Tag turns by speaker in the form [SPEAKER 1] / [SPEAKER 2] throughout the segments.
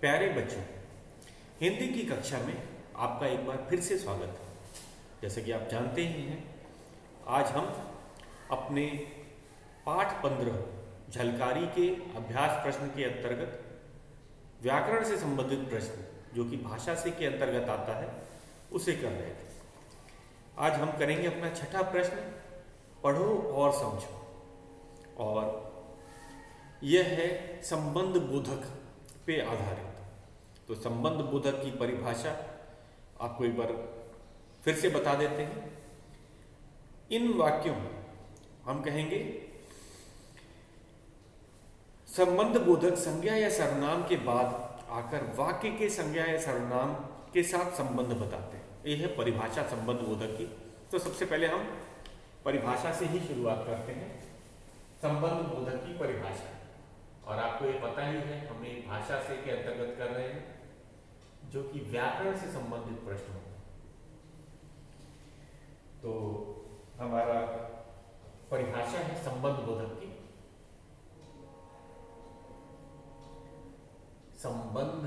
[SPEAKER 1] प्यारे बच्चों, हिंदी की कक्षा में आपका एक बार फिर से स्वागत है। जैसे कि आप जानते ही हैं, आज हम अपने पाठ 15 झलकारी के अभ्यास प्रश्न के अंतर्गत व्याकरण से संबंधित प्रश्न जो कि भाषा से के अंतर्गत आता है उसे कर रहे थे। आज हम करेंगे अपना छठा प्रश्न, पढ़ो और समझो, और यह है संबंध बोधक पे आधारित। तो संबंध बोधक की परिभाषा आपको एक बार फिर से बता देते हैं। इन वाक्यों में हम कहेंगे संबंध बोधक संज्ञा या सर्वनाम के बाद आकर वाक्य के संज्ञा या सर्वनाम के साथ संबंध बताते हैं। यह है परिभाषा संबंध बोधक की। तो सबसे पहले हम परिभाषा से ही शुरुआत करते हैं, संबंध बोधक की परिभाषा। और आपको ये पता ही है, हम एक भाषा से के अंतर्गत कर रहे हैं जो कि व्याकरण से संबंधित प्रश्न हो। तो हमारा परिभाषा है संबंध बोधक की। संबंध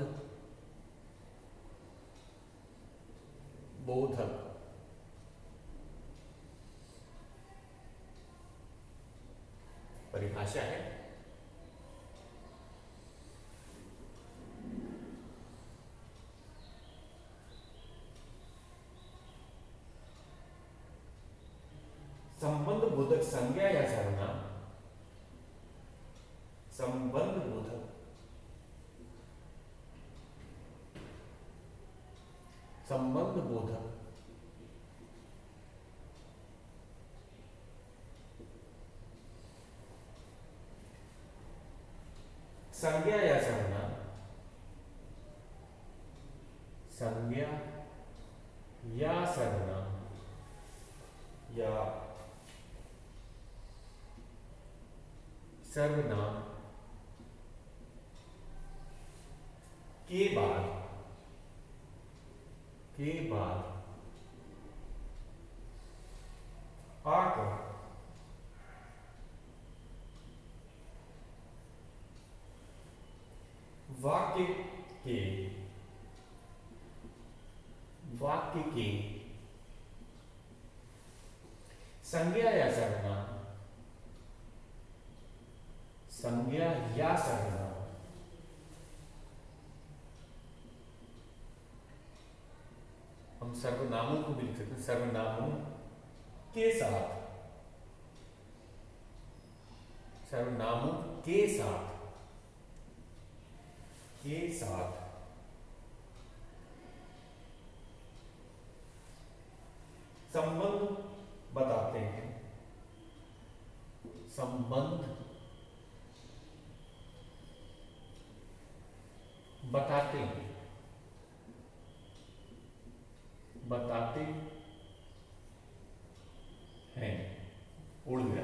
[SPEAKER 1] बोधक परिभाषा है संबंध बोधक संज्ञा या सर्वनाम, संबंध बोधक संबंध बोधक संज्ञा या सर्वनाम, संज्ञा या सर्वनाम या सर्वनाम के बाद आकर वाक्य के संज्ञा या सर्वनाम, संज्ञा या सर्वनाम हम सर्वनामों को भी लिख सकते हैं, सर्वनामों के साथ, सर्वनामों के साथ संबंध बताते हैं, संबंध बताते हैं। उड़ गया।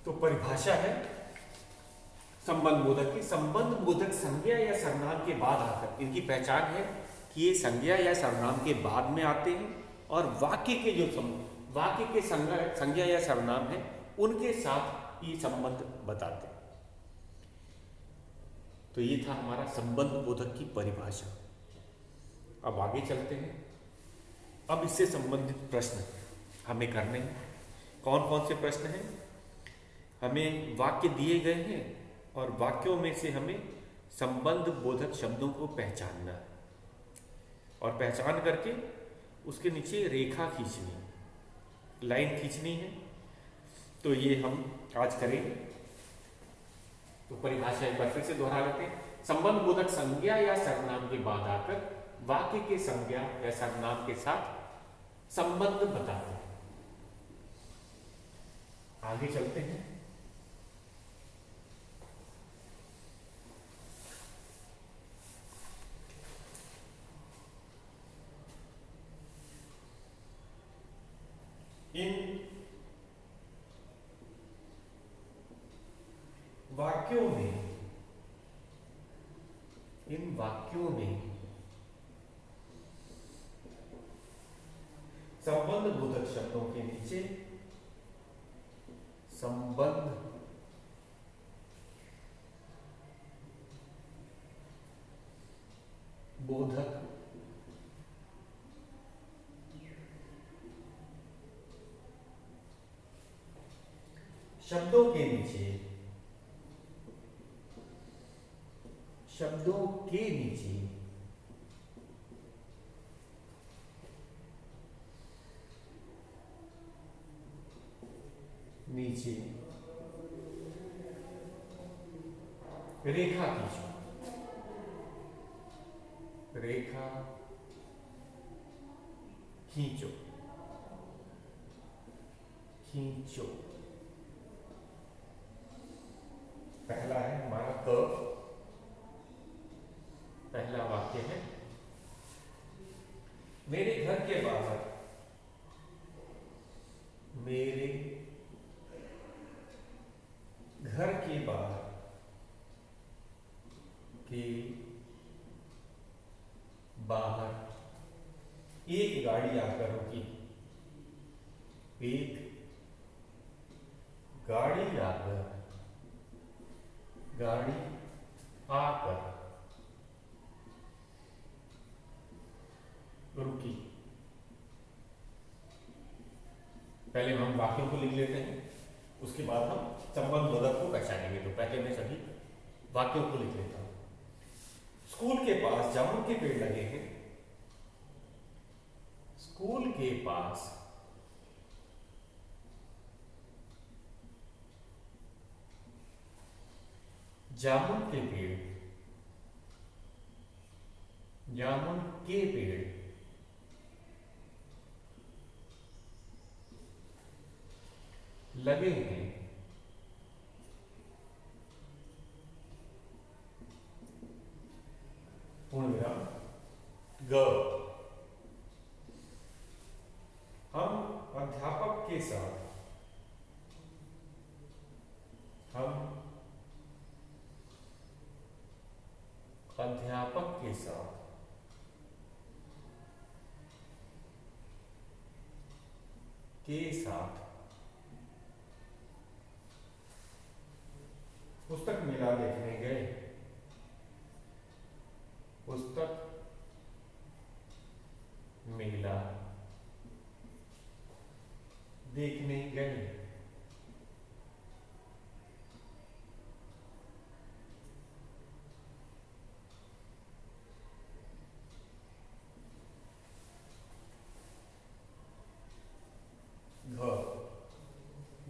[SPEAKER 1] तो परिभाषा है संबंध बोधक की। संबंध बोधक संज्ञा या सर्वनाम के बाद आकर, इनकी पहचान है कि ये संज्ञा या सर्वनाम के बाद में आते हैं और वाक्य के वाक्य के संज्ञा या सर्वनाम है उनके साथ ये संबंध बताते हैं। तो ये था हमारा संबंध बोधक की परिभाषा। अब आगे चलते हैं। अब इससे संबंधित प्रश्न हमें करने हैं। कौन कौन से प्रश्न हैं? हमें वाक्य दिए गए हैं और वाक्यों में से हमें संबंध बोधक शब्दों को पहचानना है और पहचान करके उसके नीचे रेखा खींचनी है, लाइन खींचनी है। तो ये हम आज करेंगे। तो परिभाषा एक बार फिर से दोहरा लेते हैं। संबंध बोधक संज्ञा या सर्वनाम के बाद आकर वाक्य के संज्ञा या सर्वनाम के साथ संबंध बताते हैं। आगे चलते हैं। इन वाक्यों में संबंध बोधक शब्दों के नीचे संबंध बोधक शब्दों के नीचे नीचे रेखा खींचो, रेखा खींचो, खींचो। पहला है हमारा क, पहला वाक्य है मेरे घर के बाहर, मेरे घर के बाहर के बाहर एक गाड़ी आकर रुकी, एक गाड़ी आकर रुकी। पहले हम वाक्यों को लिख लेते हैं, उसके बाद हम संबंध बोधक को पहचानेंगे। तो पहले मैं सभी वाक्यों को लिख लेता हूं। स्कूल के पास जामुन के पेड़ लगे हैं, स्कूल के पास जामुन के पेड़, जामुन के पेड़ लगे हैं, पूर्ण विराम ग। हम अध्यापक के साथ, हम अध्यापक के साथ पुस्तक मेला देखने गए, पुस्तक मेला देखने गए।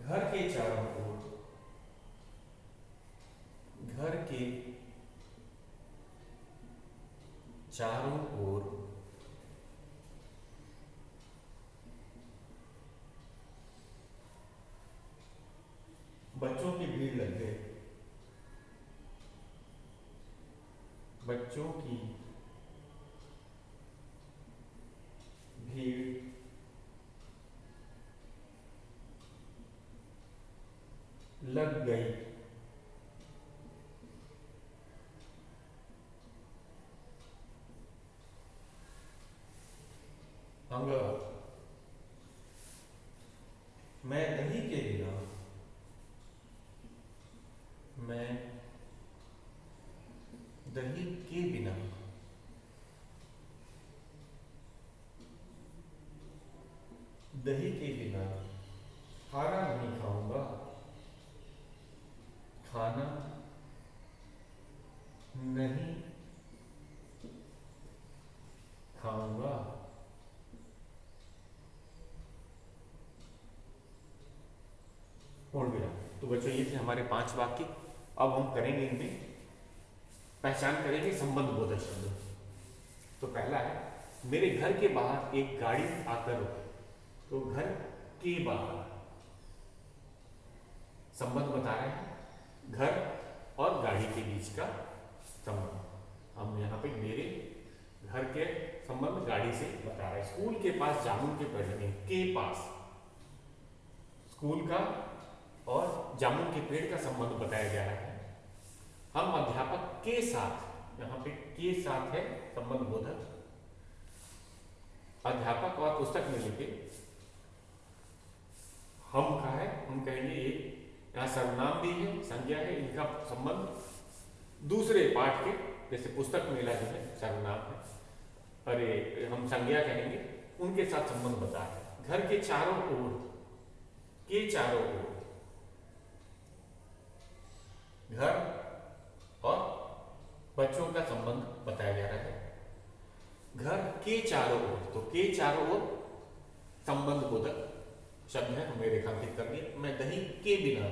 [SPEAKER 1] घर के चारों ओर, घर के चारों ओर बच्चों की भीड़ लग गई, बच्चों की भीड़ लग गई। अंग, मैं दही के बिना, मैं दही के बिना खाना नहीं खाऊंगा, खाना नहीं खाऊंगा। पूर्ण विराम। तो बच्चों ये थे हमारे 5 वाक्य। अब हम करेंगे इनमें पहचान करेंगे संबंध बोधक शब्द। तो पहला है मेरे घर के बाहर एक गाड़ी आकर रुकी। तो घर के बाहर संबंध बता रहे हैं, घर और गाड़ी के बीच का संबंध। हम यहाँ पे मेरे घर के संबंध गाड़ी से बता रहे हैं। स्कूल के पास जामुन के पेड़ लगे, के पास स्कूल का और जामुन के पेड़ का संबंध बताया जा रहा है। हम अध्यापक के साथ, यहाँ पे के साथ है संबंध बोधक। अध्यापक और पुस्तक में लिखे हम का है, हम कहेंगे एक यहाँ सर्वनाम भी है, संज्ञा है, इनका संबंध दूसरे पाठ के जैसे पुस्तक मेला जो है सर्वनाम है, अरे हम संज्ञा कहेंगे, उनके साथ संबंध बता रहे हैं। घर के चारों ओर, के चारों ओर, घर और बच्चों का संबंध बताया जा रहा है। घर के चारों ओर, तो के चारों ओर संबंध बोधक शब्द है, हमें रेखांकित कर दिया। मैं दही के बिना,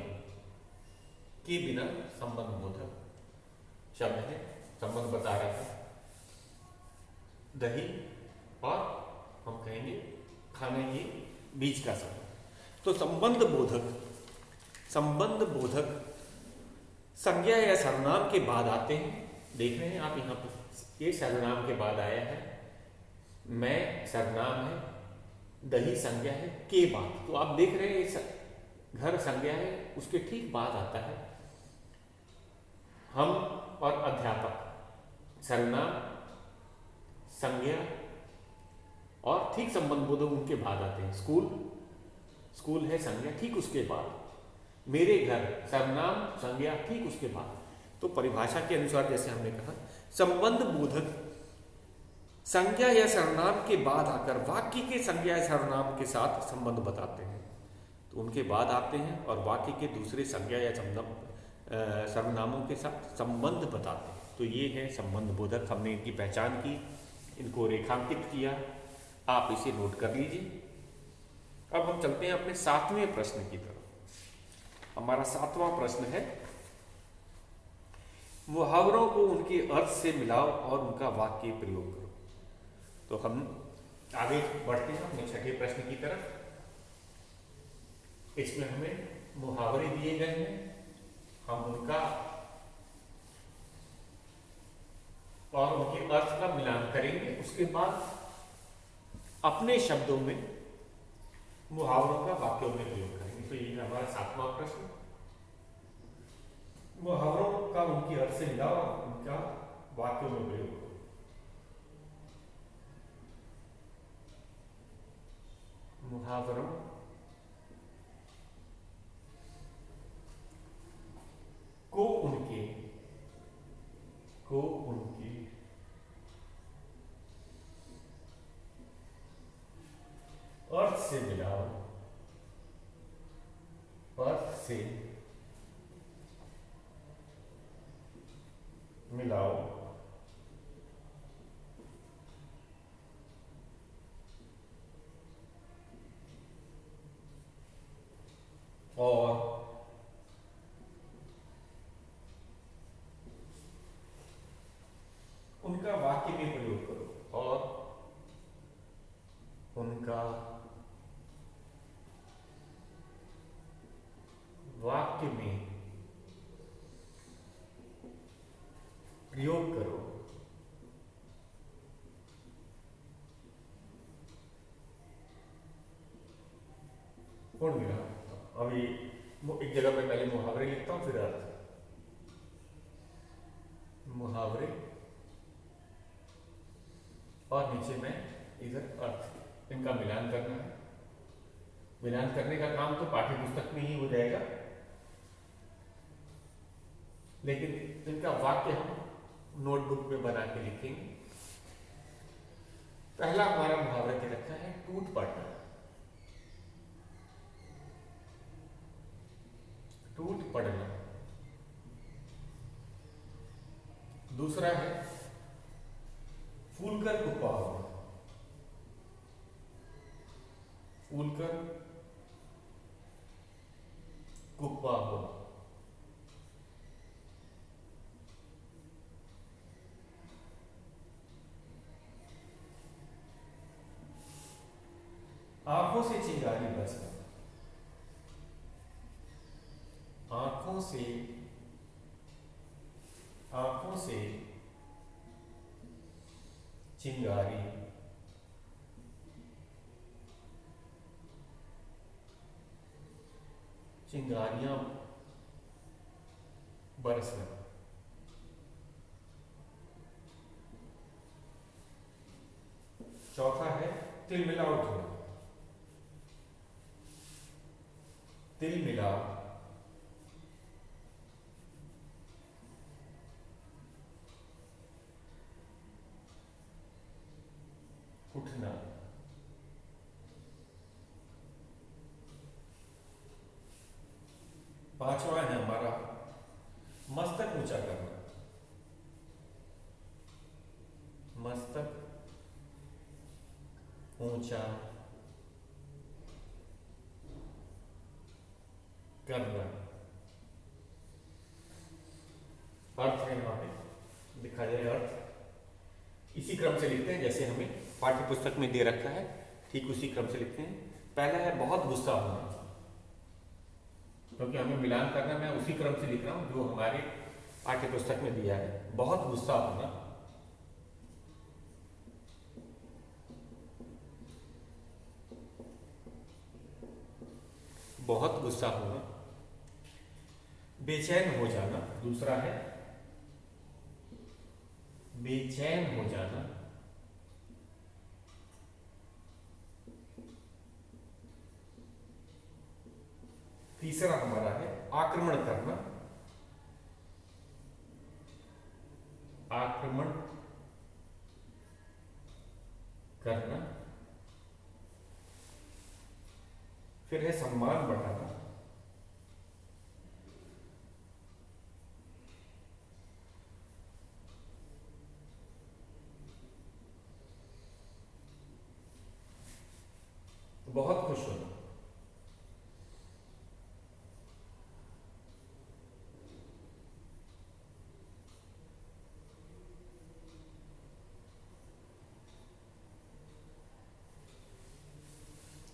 [SPEAKER 1] के बिना संबंध बोधक शब्द है, संबंध बता रहा था। दही और हम कहेंगे खाने के बीच का संबंध। तो संबंध बोधक, संबंध बोधक संज्ञा या सर्वनाम के बाद आते हैं। देख रहे हैं आप यहाँ पे, ये सर्वनाम के बाद आया है। मैं सर्वनाम है, दही संज्ञा है, के बाद। तो आप देख रहे हैं घर संज्ञा है, उसके ठीक बाद आता है हम और अध्यापक। सर्वनाम, संज्ञा और ठीक संबंध बोधक उनके बाद आते हैं। स्कूल, स्कूल है संज्ञा, ठीक उसके बाद। मेरे घर, सर्वनाम, संज्ञा, ठीक उसके बाद। तो परिभाषा के अनुसार जैसे हमने कहा, संबंध बोधक संज्ञा या सर्वनाम के बाद आकर वाक्य के संज्ञा या सर्वनाम के साथ संबंध बताते हैं। तो उनके बाद आते हैं और वाक्य के दूसरे संज्ञा या सर्वनामों के साथ संबंध बताते हैं। तो ये है संबंध बोधक। हमने इनकी पहचान की, इनको रेखांकित किया, आप इसे नोट कर लीजिए। अब हम चलते हैं अपने 7वें प्रश्न की तरफ। हमारा 7वां प्रश्न है, मुहावरों को उनके अर्थ से मिलाओ और उनका वाक्य प्रयोग करो। तो हम आगे बढ़ते हैं अपने 6ठे प्रश्न की तरफ। इसमें हमें मुहावरे दिए गए हैं, हम उनका और उनके अर्थ का मिलान करेंगे। उसके बाद अपने शब्दों में मुहावरों का वाक्यों में प्रयोग करेंगे। तो ये हमारा 7वां प्रश्न, मुहावरों का उनके अर्थ से मिलाओ और उनका वाक्यों में प्रयोग करो। मुहावरों को उनके अर्थ से मिलाओ, अर्थ से मिलाओ और उनका वाक्य में प्रयोग करो, और उनका वाक्य में प्रयोग करो। कौन मिला? अभी एक जगह पे पहले मुहावरे लिखता हूं, फिर अर्थ। मुहावरे और नीचे में इधर अर्थ, इनका मिलान करना है। मिलान करने का काम तो पाठ्य पुस्तक में ही हो जाएगा, लेकिन इनका वाक्य हम नोटबुक में बना के लिखेंगे। पहला हमारा मुहावरा के रखा है टूट पड़ना। टूट पड़ना। दूसरा है फूलकर कुप्पा होना। फूलकर कुप्पा होना। आंखों से चिंगारी बरसना। आंखों से चिंगारी चिंगारियां बरसना। चौथा है तिलमिलाओ उठना। तिलमिलाओ पांचवा है हमारा मस्तक ऊंचा करना। मस्तक ऊंचा करना। अर्थ है यहाँ पे लिखा जाए, अर्थ इसी क्रम से लिखते हैं जैसे हमें पाठ्य पुस्तक में दे रखा है, ठीक उसी क्रम से लिखते हैं। पहला है बहुत गुस्सा होना, क्योंकि हमें मिलान करना, मैं उसी क्रम से लिख रहा हूं जो हमारे पाठ्य पुस्तक में दिया है। बहुत गुस्सा होना, बहुत गुस्सा होना। बेचैन हो जाना दूसरा है, बेचैन हो जाना। तीसरा हमारा है आक्रमण करना, आक्रमण करना। फिर है सम्मान बढ़ाना, बहुत खुश होना।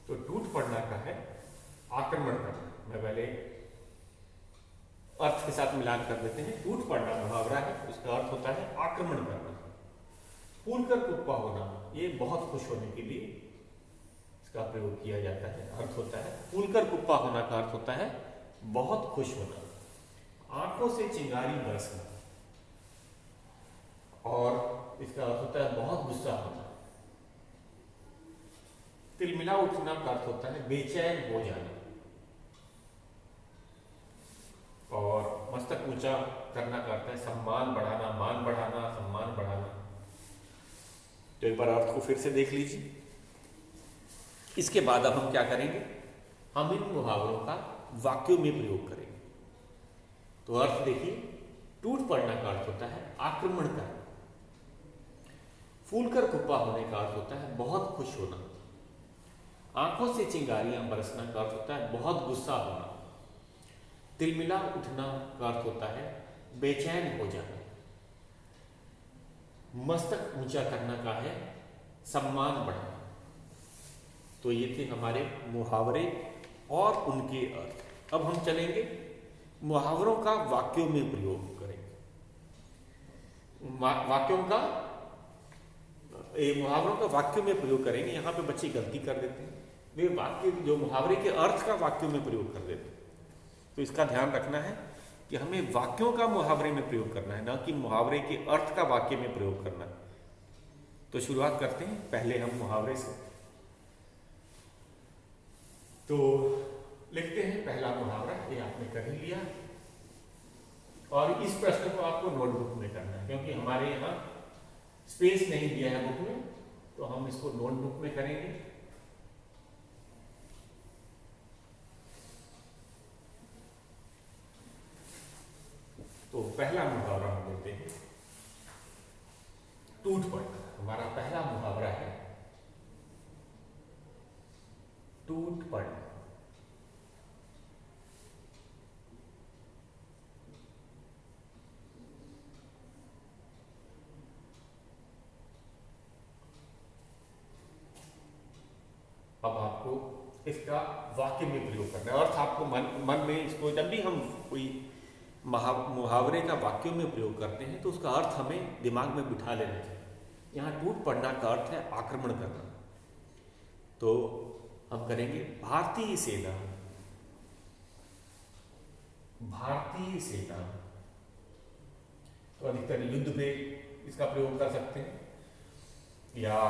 [SPEAKER 1] तो टूट पड़ना का है आक्रमण करना। मैं पहले अर्थ के साथ मिलान कर देते हैं। टूट पड़ना मुहावरा है, उसका अर्थ होता है आक्रमण करना। फूलकर कुप्पा होना, ये बहुत खुश होने के लिए इसका प्रयोग किया जाता है। अर्थ होता है फूलकर कुप्पा होना का अर्थ होता है बहुत खुश होना। आंखों से चिंगारी बरसना, और इसका अर्थ होता है बहुत गुस्सा होना। तिलमिला उठना का अर्थ होता है बेचैन हो जाना। और मस्तक ऊंचा करना का अर्थ है सम्मान बढ़ाना, मान बढ़ाना, सम्मान बढ़ाना। तो एक बार अर्थ को फिर से देख लीजिए। इसके बाद अब हम क्या करेंगे, हम इन मुहावरों का वाक्यों में प्रयोग करेंगे। तो अर्थ देखिए, टूट पड़ना का अर्थ होता है आक्रमण करना। फूलकर कुप्पा होने का अर्थ होता है बहुत खुश होना। आंखों से चिंगारियां बरसना का अर्थ होता है बहुत गुस्सा होना। तिलमिला उठना का अर्थ होता है बेचैन हो जाना। मस्तक ऊंचा करना का है सम्मान बढ़ाना। तो ये थे हमारे मुहावरे और उनके अर्थ। अब हम चलेंगे मुहावरों का वाक्यों में प्रयोग करेंगे। वाक्यों का मुहावरों का वाक्यों में प्रयोग करेंगे। यहाँ पे बच्चे गलती कर देते हैं, वे वाक्य जो मुहावरे के अर्थ का वाक्यों में प्रयोग कर देते हैं। तो इसका ध्यान रखना है कि हमें वाक्यों का मुहावरे में प्रयोग करना है, ना कि मुहावरे के अर्थ का वाक्य में प्रयोग करना है। तो शुरुआत करते हैं पहले हम मुहावरे से। तो लिखते हैं पहला मुहावरा, ये आपने कर ही लिया। और इस प्रश्न को आपको नोटबुक में करना है, क्योंकि हमारे यहाँ स्पेस नहीं दिया है बुक में, तो हम इसको नोटबुक में करेंगे। तो पहला मुहावरा हम लेते हैं टूट पड़ना। हमारा पहला मुहावरा है टूट पड़ना। अब आपको इसका वाक्य में प्रयोग करना है। अर्थ आपको मन में इसको, जब भी हम कोई मुहावरे का वाक्यों में प्रयोग करते हैं तो उसका अर्थ हमें दिमाग में बिठा लेना चाहिए। यहाँ टूट पड़ना का अर्थ है आक्रमण करना। तो हम करेंगे भारतीय सेना। भारतीय सेना, तो अधिकतर युद्ध में इसका प्रयोग कर सकते हैं। या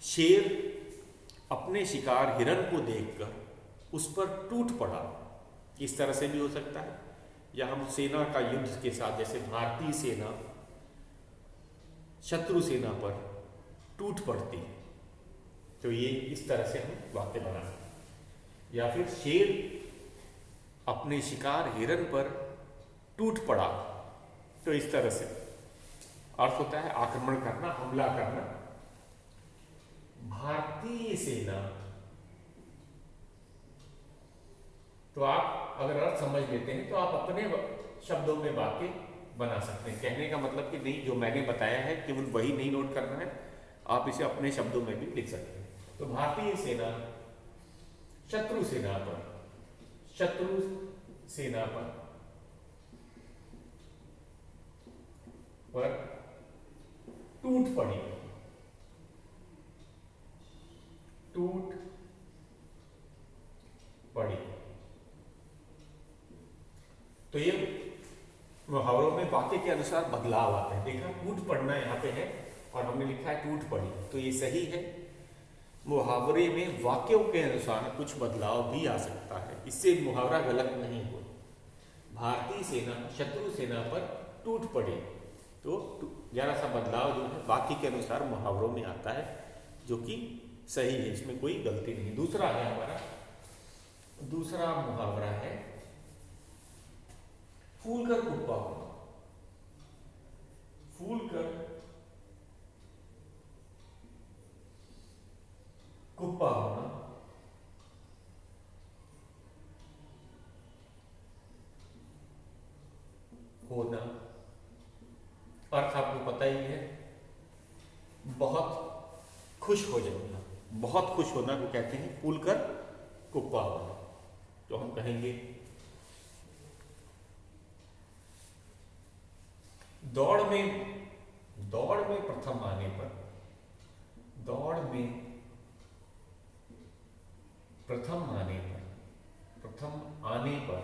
[SPEAKER 1] शेर अपने शिकार हिरण को देखकर उस पर टूट पड़ा, इस तरह से भी हो सकता है। या हम सेना का युद्ध के साथ, जैसे भारतीय सेना शत्रु सेना पर टूट पड़ती है, तो ये इस तरह से हम वाक्य बना सकते हैं। या फिर शेर अपने शिकार हिरन पर टूट पड़ा। तो इस तरह से अर्थ होता है आक्रमण करना, हमला करना। भारतीय सेना, तो आप अगर अर्थ समझ लेते हैं तो आप अपने शब्दों में वाक्य बना सकते हैं। कहने का मतलब कि नहीं, जो मैंने बताया है केवल वही नहीं नोट करना है, आप इसे अपने शब्दों में भी लिख सकते हैं। तो भारतीय सेना शत्रु सेना पर टूट पड़ी, तो ये मुहावरों में वाक्य के अनुसार बदलाव आते हैं। देखा, टूट पड़ना यहाँ पे है और हमने लिखा है टूट पड़ी, तो ये सही है। मुहावरे में वाक्यों के अनुसार कुछ बदलाव भी आ सकता है, इससे मुहावरा गलत नहीं हो। भारतीय सेना शत्रु सेना पर टूट पड़ी, तो जरा सा बदलाव जो है वाक्य के अनुसार मुहावरों में आता है, जो कि सही है, इसमें कोई गलती नहीं। दूसरा है हमारा, दूसरा मुहावरा है फूल कर कुप्पा होना। फूल कर कुप्पा होना, अर्थ आपको पता ही है, बहुत खुश हो जाना। बहुत खुश होना को कहते हैं फूल कर कुप्पा होना। तो हम कहेंगे दौड़ में प्रथम आने पर, दौड़ में प्रथम आने पर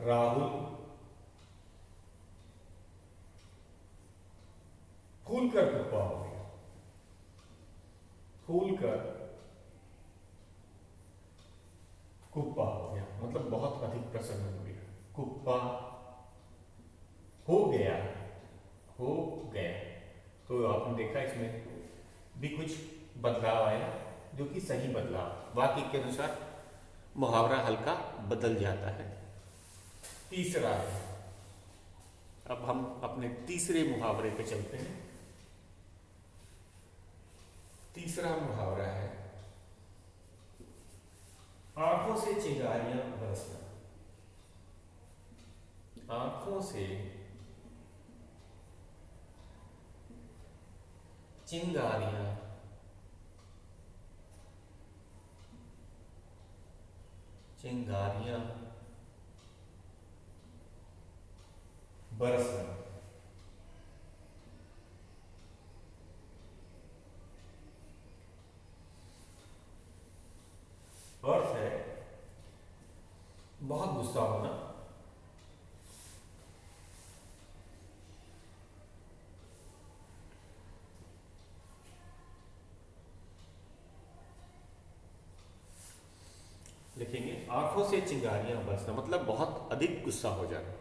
[SPEAKER 1] राहुल फूल कर कुप्पा हो गया। फूल कर कुप्पा हो गया मतलब बहुत अधिक प्रसन्न हो गया। कुप्पा हो गया, तो आपने देखा इसमें भी कुछ बदलाव आया, जो कि सही बदलाव, वाक्य के अनुसार मुहावरा हल्का बदल जाता है। तीसरा है, अब हम अपने तीसरे मुहावरे पे चलते हैं। तीसरा मुहावरा है आंखों से चिंगारियां बरसना। आंखों से चिंगारियां बरसना। अर्थ है बहुत गुस्सा होना, लिखेंगे आंखों से चिंगारियां बरसना मतलब बहुत अधिक गुस्सा हो जाना।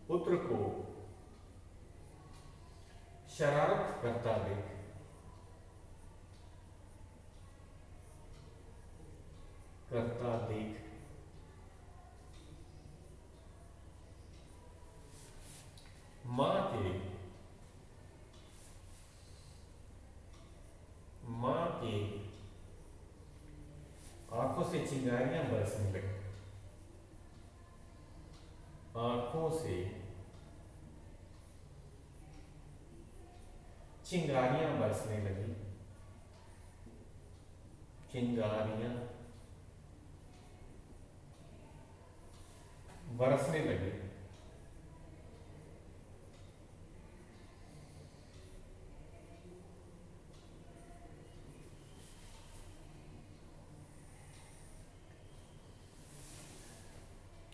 [SPEAKER 1] पुत्र को शरारत करता देख मां के आंखों से चिंगारियां बरसने लगी। आंखों से चिंगारियां बरसने लगी। चिंगारियां बरसने लगी।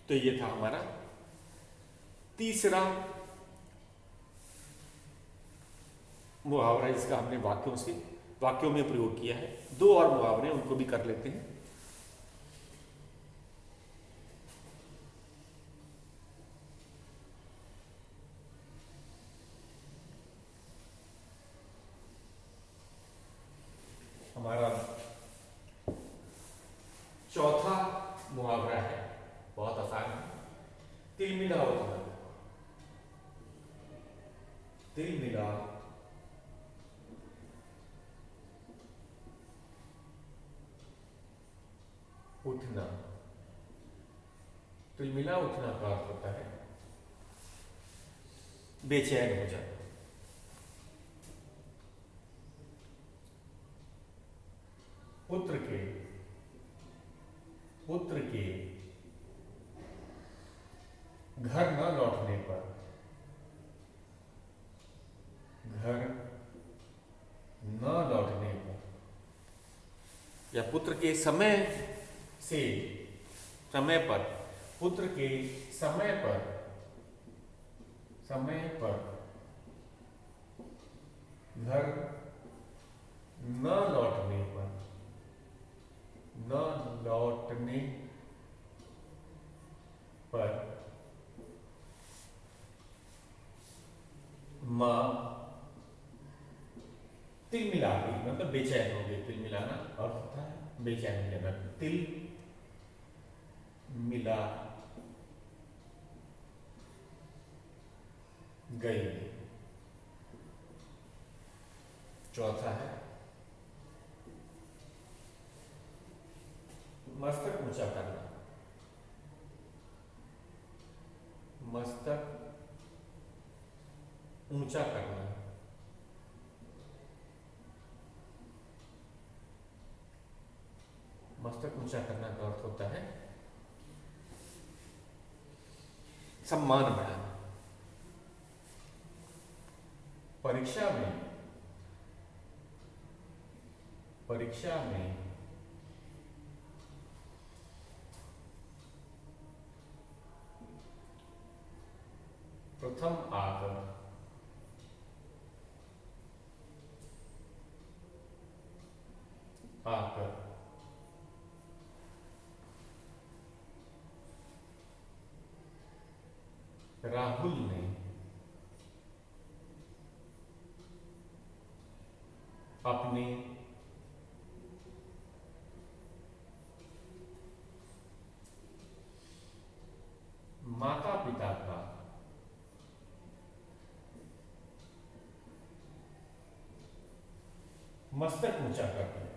[SPEAKER 1] तो ये था हमारा तीसरा मुहावरा, जिसका हमने वाक्यों में प्रयोग किया है। दो और मुहावरे उनको भी कर लेते हैं। तिलमिला उठना, तिलमिला उठना। तिलमिला उठना का अर्थ होता है बेचैन हो जाना। पुत्र के घर न लौटने पर, घर न लौटने पर, या पुत्र के समय पर, पुत्र के समय पर घर न लौटने पर, मां तिलमिला गई, मतलब बेचैन हो गई। तिलमिलाना अर्थ होता है बेचैन हो जाना। तिल मिला गई। चौथा है मस्तक ऊंचा करना, मस्तक ऊंचा करना। मस्तक ऊंचा करना का अर्थ होता है सम्मान बढ़ाना। परीक्षा में प्रथम आकर राहुल ने अपने माता पिता का मस्तक ऊंचा कर दिया,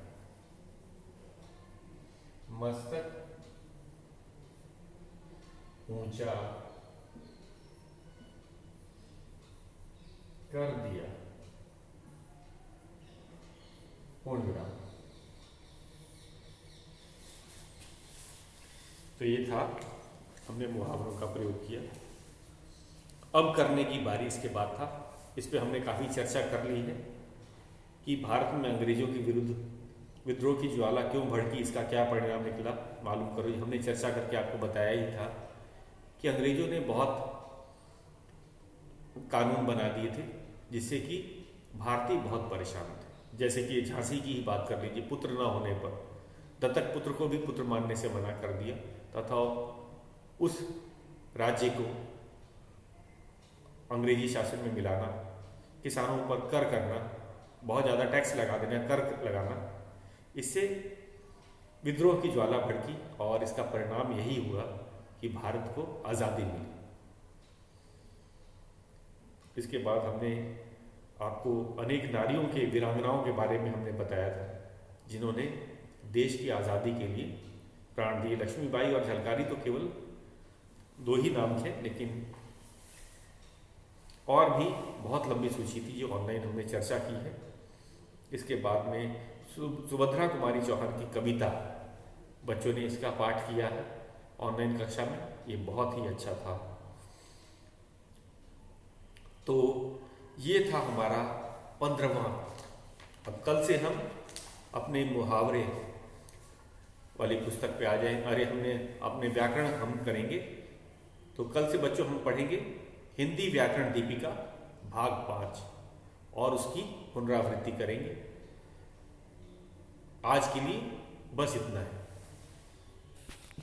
[SPEAKER 1] मस्तक ऊंचा कर दिया। पूर्ण विराम। तो ये था, हमने मुहावरों का प्रयोग किया। अब करने की बारी इसके बाद था। इस पे हमने काफ़ी चर्चा कर ली है कि भारत में अंग्रेजों के विरुद्ध विद्रोह की ज्वाला क्यों भड़की, इसका क्या परिणाम निकला, मालूम करो। हमने चर्चा करके आपको बताया ही था कि अंग्रेजों ने बहुत कानून बना दिए थे जिससे कि भारतीय बहुत परेशान थे। जैसे कि झांसी की ही बात कर लीजिए, पुत्र न होने पर दत्तक पुत्र को भी पुत्र मानने से मना कर दिया तथा उस राज्य को अंग्रेजी शासन में मिलाना, किसानों पर कर करना, बहुत ज़्यादा टैक्स लगा देना, कर लगाना, इससे विद्रोह की ज्वाला भड़की और इसका परिणाम यही हुआ कि भारत को आज़ादी मिली। इसके बाद हमने आपको अनेक नारियों के, वीरांगनाओं के बारे में हमने बताया था जिन्होंने देश की आज़ादी के लिए प्राण दिए। लक्ष्मीबाई और झलकारी तो केवल दो ही नाम थे, लेकिन और भी बहुत लंबी सूची थी जो ऑनलाइन हमने चर्चा की है। इसके बाद में सुभद्रा कुमारी चौहान की कविता, बच्चों ने इसका पाठ किया है ऑनलाइन कक्षा में, ये बहुत ही अच्छा था। तो ये था हमारा 15वां। अब कल से हम अपने मुहावरे वाली पुस्तक पे आ जाएं। अरे हमने अपने व्याकरण हम करेंगे, तो कल से बच्चों हम पढ़ेंगे हिंदी व्याकरण दीपिका भाग 5 और उसकी पुनरावृत्ति करेंगे। आज के लिए बस इतना है।